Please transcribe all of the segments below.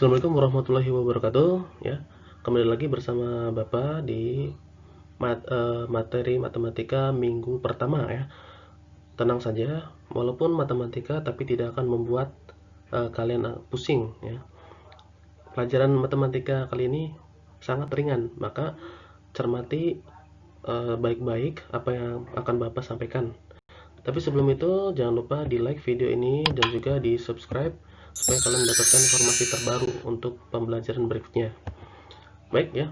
Assalamualaikum warahmatullahi wabarakatuh. Ya, kembali lagi bersama Bapak di materi matematika minggu pertama ya. Tenang saja, walaupun matematika tapi tidak akan membuat kalian pusing ya. Pelajaran matematika kali ini sangat ringan, maka cermati baik-baik apa yang akan Bapak sampaikan. Tapi sebelum itu jangan lupa di like video ini dan juga di subscribe supaya kalian mendapatkan informasi terbaru untuk pembelajaran berikutnya. Baik ya.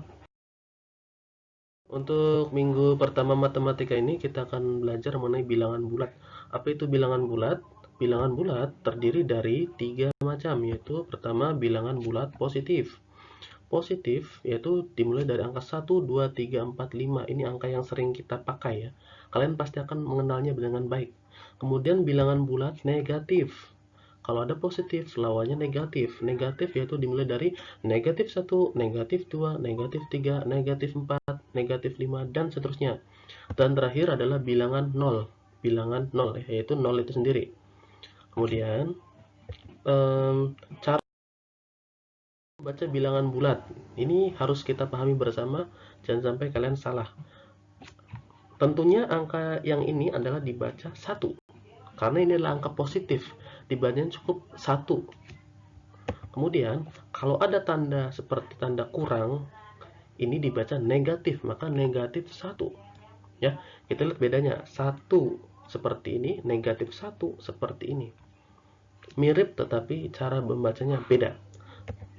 Untuk minggu pertama matematika ini kita akan belajar mengenai bilangan bulat. Apa itu bilangan bulat? Bilangan bulat terdiri dari 3 macam, yaitu pertama bilangan bulat positif. Positif yaitu dimulai dari angka 1, 2, 3, 4, 5. Ini angka yang sering kita pakai ya. Kalian pasti akan mengenalnya dengan baik. Kemudian bilangan bulat negatif. Kalau ada positif, lawannya negatif. Negatif yaitu dimulai dari negatif 1, negatif 2, negatif 3, negatif 4, negatif 5, dan seterusnya. Dan terakhir adalah bilangan 0. Bilangan 0, yaitu 0 itu sendiri. Kemudian, cara membaca bilangan bulat. Ini harus kita pahami bersama, jangan sampai kalian salah. Tentunya angka yang ini adalah dibaca 1. Karena ini adalah angka positif. Dibacanya cukup 1. Kemudian, kalau ada tanda seperti tanda kurang, ini dibaca negatif, maka negatif 1. Ya, kita lihat bedanya. 1 seperti ini, negatif 1 seperti ini. Mirip tetapi cara membacanya beda.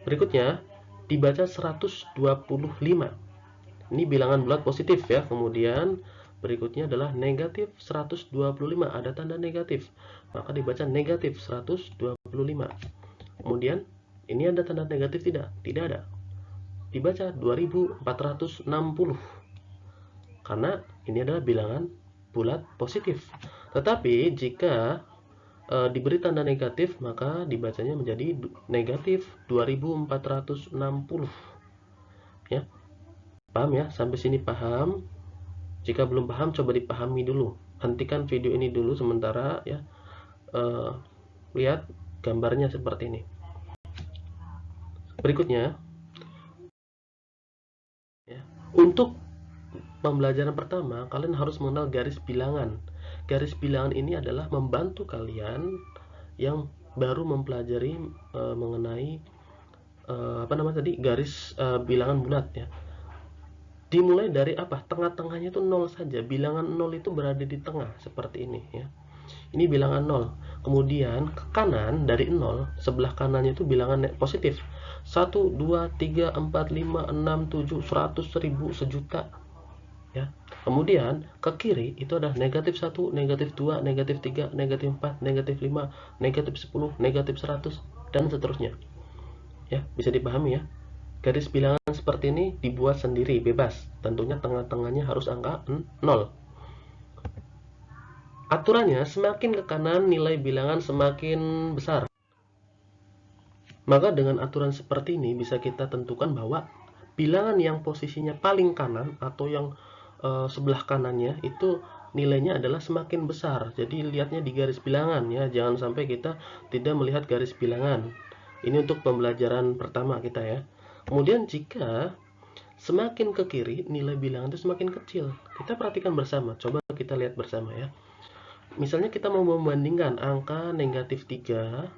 Berikutnya, dibaca 125. Ini bilangan bulat positif ya. Kemudian berikutnya adalah negatif 125, ada tanda negatif, maka dibaca negatif 125. Kemudian ini ada tanda negatif tidak? Tidak ada. Dibaca 2460. Karena ini adalah bilangan bulat positif. Tetapi jika diberi tanda negatif, maka dibacanya menjadi negatif 2460. Ya. Paham ya? Sampai sini paham? Jika belum paham, coba dipahami dulu. Hentikan video ini dulu sementara ya. Lihat gambarnya seperti ini. Berikutnya, ya, untuk pembelajaran pertama, kalian harus mengenal garis bilangan. Garis bilangan ini adalah membantu kalian yang baru mempelajari mengenai garis bilangan bulat ya. Dimulai dari apa? Tengah-tengahnya itu 0 saja. Bilangan 0 itu berada di tengah seperti ini ya. Ini bilangan 0. Kemudian ke kanan dari 0, sebelah kanannya itu bilangan positif. 1, 2, 3, 4, 5, 6, 7, 100, 1000, sejuta. Ya. Kemudian ke kiri itu ada negatif 1, negatif 2, negatif 3, negatif 4, negatif 5, negatif 10, negatif 100, dan seterusnya. Ya, bisa dipahami ya. Garis bilangan seperti ini dibuat sendiri, bebas. Tentunya tengah-tengahnya harus angka 0. Aturannya, semakin ke kanan nilai bilangan semakin besar. Maka dengan aturan seperti ini bisa kita tentukan bahwa bilangan yang posisinya paling kanan atau yang sebelah kanannya itu nilainya adalah semakin besar. Jadi lihatnya di garis bilangan ya, jangan sampai kita tidak melihat garis bilangan. Ini untuk pembelajaran pertama kita ya. Kemudian jika semakin ke kiri nilai bilangan itu semakin kecil. Kita perhatikan bersama, coba kita lihat bersama ya. Misalnya kita mau membandingkan angka negatif 3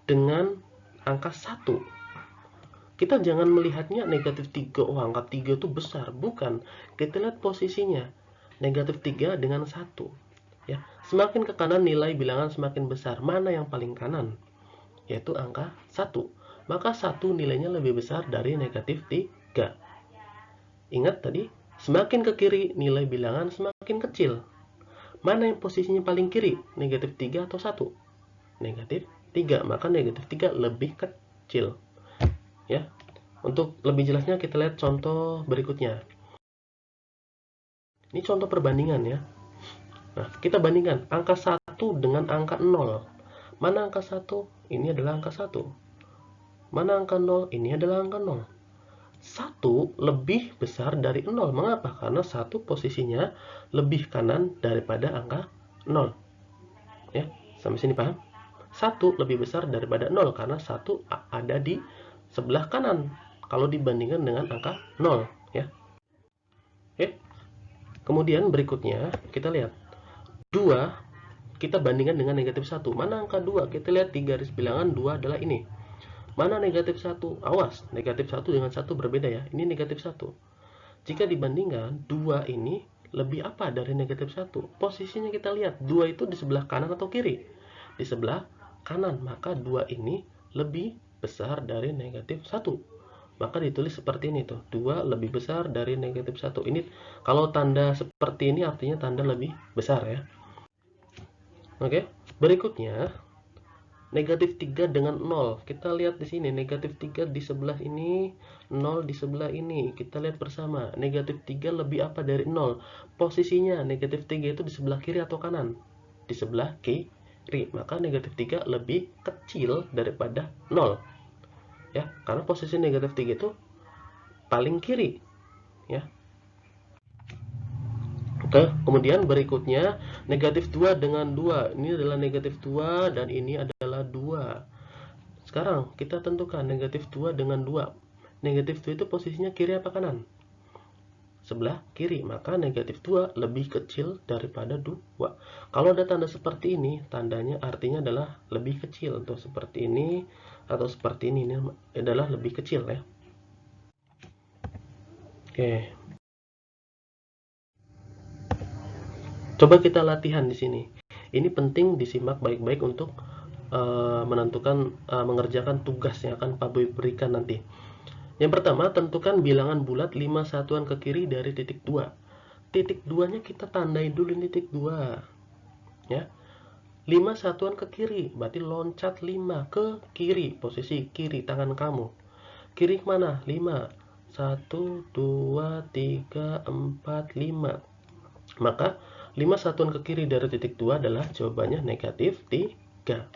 dengan angka 1. Kita jangan melihatnya negatif 3, oh angka 3 itu besar. Bukan, kita lihat posisinya. Negatif 3 dengan 1. Ya. Semakin ke kanan nilai bilangan semakin besar. Mana yang paling kanan? Yaitu angka 1. Maka 1 nilainya lebih besar dari negatif 3. Ingat tadi, semakin ke kiri nilai bilangan semakin kecil. Mana yang posisinya paling kiri? Negatif 3 atau 1? Negatif 3. Maka negatif 3 lebih kecil. Ya. Untuk lebih jelasnya kita lihat contoh berikutnya. Ini contoh perbandingan ya. Nah, kita bandingkan angka 1 dengan angka 0. Mana angka 1? Ini adalah angka 1. Mana angka 0? Ini adalah angka 0. 1 lebih besar dari 0. Mengapa? Karena 1 posisinya lebih kanan daripada angka 0. Ya, sampai sini paham? 1 lebih besar daripada 0 karena 1 ada di sebelah kanan kalau dibandingkan dengan angka 0 ya. Oke. Kemudian berikutnya kita lihat 2 kita bandingkan dengan negatif 1. Mana angka 2? Kita lihat di garis bilangan 2 adalah ini. Mana negatif 1? Awas, negatif 1 dengan 1 berbeda ya. Ini negatif 1. Jika dibandingkan 2 ini lebih apa dari negatif 1? Posisinya kita lihat 2 itu di sebelah kanan atau kiri? Di sebelah kanan, maka 2 ini lebih besar dari negatif 1. Maka ditulis seperti ini tuh, 2 lebih besar dari negatif 1. Ini kalau tanda seperti ini artinya tanda lebih besar ya. Oke, berikutnya negatif 3 dengan 0. Kita lihat di sini, negatif 3 di sebelah ini, 0 di sebelah ini. Kita lihat bersama, negatif 3 lebih apa dari 0? Posisinya negatif 3 itu di sebelah kiri atau kanan? Di sebelah kiri. Maka negatif 3 lebih kecil daripada 0. Ya, karena posisi negatif 3 itu paling kiri. Ya. Oke, kemudian berikutnya negatif 2 dengan 2. Ini adalah negatif 2 dan ini adalah 2. Sekarang kita tentukan negatif 2 dengan 2. Negatif 2 itu posisinya kiri apa kanan? Sebelah kiri, maka negatif 2 lebih kecil daripada 2. Kalau ada tanda seperti ini, tandanya artinya adalah lebih kecil. Untuk seperti ini atau seperti ini adalah lebih kecil ya. Oke. Coba kita latihan di sini. Ini penting disimak baik-baik untuk mengerjakan tugas yang akan Pak Boy berikan nanti. Yang pertama, tentukan bilangan bulat 5 satuan ke kiri dari titik 2. Titik 2-nya kita tandai dulu titik 2. Ya. 5 satuan ke kiri, berarti loncat 5 ke kiri, posisi kiri tangan kamu. Kiri mana? 5. 1, 2, 3, 4, 5. Maka 5 satuan ke kiri dari titik 2 adalah jawabannya negatif 3.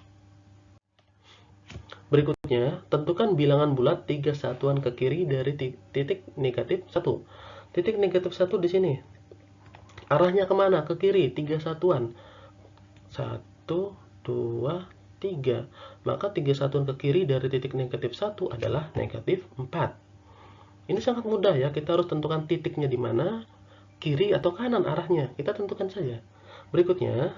Berikutnya, tentukan bilangan bulat 3 satuan ke kiri dari titik negatif 1. Titik negatif 1 di sini. Arahnya kemana? Ke kiri, 3 satuan. 1, 2, 3. Maka 3 satuan ke kiri dari titik negatif 1 adalah negatif 4. Ini sangat mudah ya, kita harus tentukan titiknya di mana, kiri atau kanan arahnya. Kita tentukan saja. Berikutnya,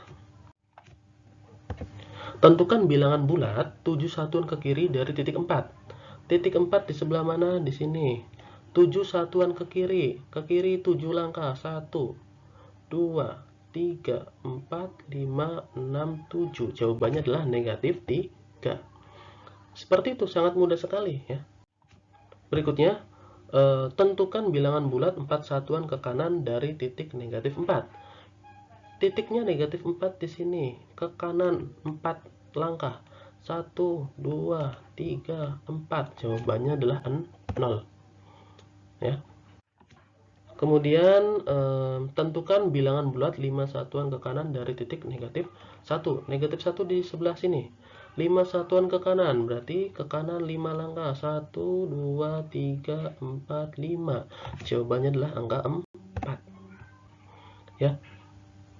tentukan bilangan bulat 7 satuan ke kiri dari titik 4. Titik 4 di sebelah mana? Di sini. 7 satuan ke kiri. Ke kiri 7 langkah. 1, 2, 3, 4, 5, 6, 7. Jawabannya adalah negatif 3. Seperti itu, sangat mudah sekali ya. Berikutnya, tentukan bilangan bulat 4 satuan ke kanan dari titik negatif 4. Titiknya negatif 4 di sini, ke kanan 4 langkah. 1, 2, 3, 4. Jawabannya adalah 0. Ya. Kemudian tentukan bilangan bulat 5 satuan ke kanan dari titik negatif 1. Negatif 1 di sebelah sini. 5 satuan ke kanan, berarti ke kanan 5 langkah. 1, 2, 3, 4, 5. Jawabannya adalah angka 4. Ya.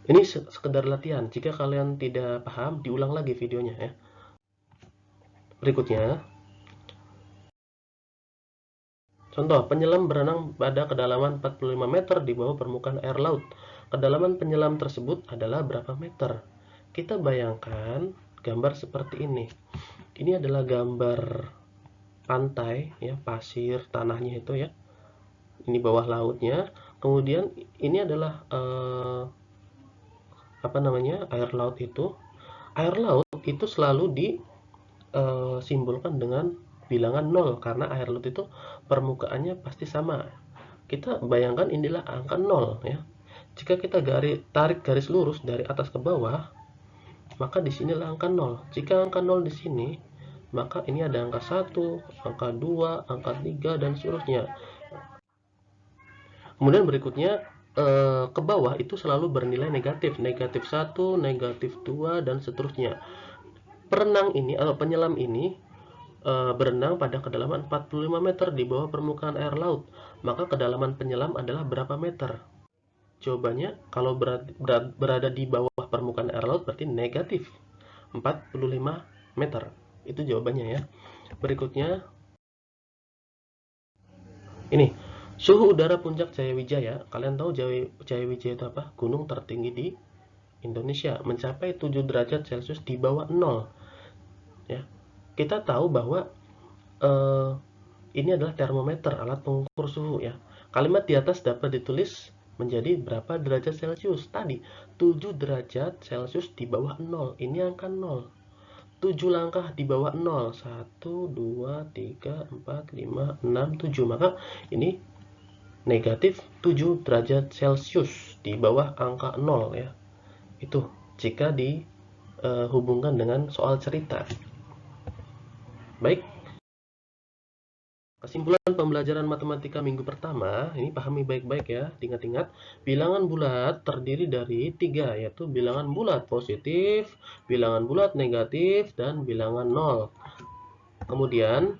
Ini sekedar latihan. Jika kalian tidak paham, diulang lagi videonya ya. Berikutnya, contoh, penyelam berenang pada kedalaman 45 meter di bawah permukaan air laut. Kedalaman penyelam tersebut adalah berapa meter? Kita bayangkan gambar seperti ini. Ini adalah gambar pantai ya, pasir tanahnya itu ya. Ini bawah lautnya. Kemudian ini adalah air laut itu. Air laut itu selalu disimbolkan dengan bilangan 0 karena air laut itu permukaannya pasti sama. Kita bayangkan inilah angka 0 ya. Jika kita tarik garis lurus dari atas ke bawah, maka di sinilah angka 0. Jika angka 0 di sini, maka ini ada angka 1, angka 2, angka 3 dan seterusnya. Kemudian berikutnya ke bawah itu selalu bernilai negatif, negatif 1, negatif 2 dan seterusnya. Perenang ini atau penyelam ini berenang pada kedalaman 45 meter di bawah permukaan air laut. Maka kedalaman penyelam adalah berapa meter? Jawabannya, kalau berada di bawah permukaan air laut berarti negatif 45 meter. Itu jawabannya ya. Berikutnya ini, suhu udara puncak Jayawijaya. Kalian tahu Jayawijaya itu apa? Gunung tertinggi di Indonesia, mencapai 7 derajat Celcius di bawah 0. Ya. Kita tahu bahwa ini adalah termometer, alat pengukur suhu ya. Kalimat di atas dapat ditulis menjadi berapa derajat Celcius? Tadi 7 derajat Celcius di bawah 0. Ini angka 0. 7 langkah di bawah 0. 1, 2, 3, 4, 5, 6, 7. Maka ini negatif 7 derajat Celcius di bawah angka 0 ya. Itu jika dihubungkan dengan soal cerita. Baik. Kesimpulan pembelajaran matematika minggu pertama, ini pahami baik-baik ya, ingat-ingat, bilangan bulat terdiri dari 3, yaitu bilangan bulat positif, bilangan bulat negatif, dan bilangan 0. Kemudian,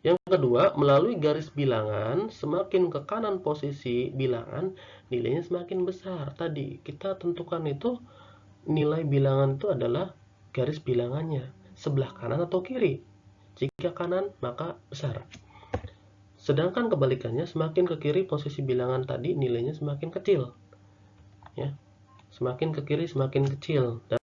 yang kedua, melalui garis bilangan, semakin ke kanan posisi bilangan, nilainya semakin besar. Tadi, kita tentukan itu, nilai bilangan itu adalah garis bilangannya, sebelah kanan atau kiri. Jika kanan, maka besar. Sedangkan kebalikannya, semakin ke kiri posisi bilangan tadi nilainya semakin kecil. Ya. Semakin ke kiri semakin kecil. Dan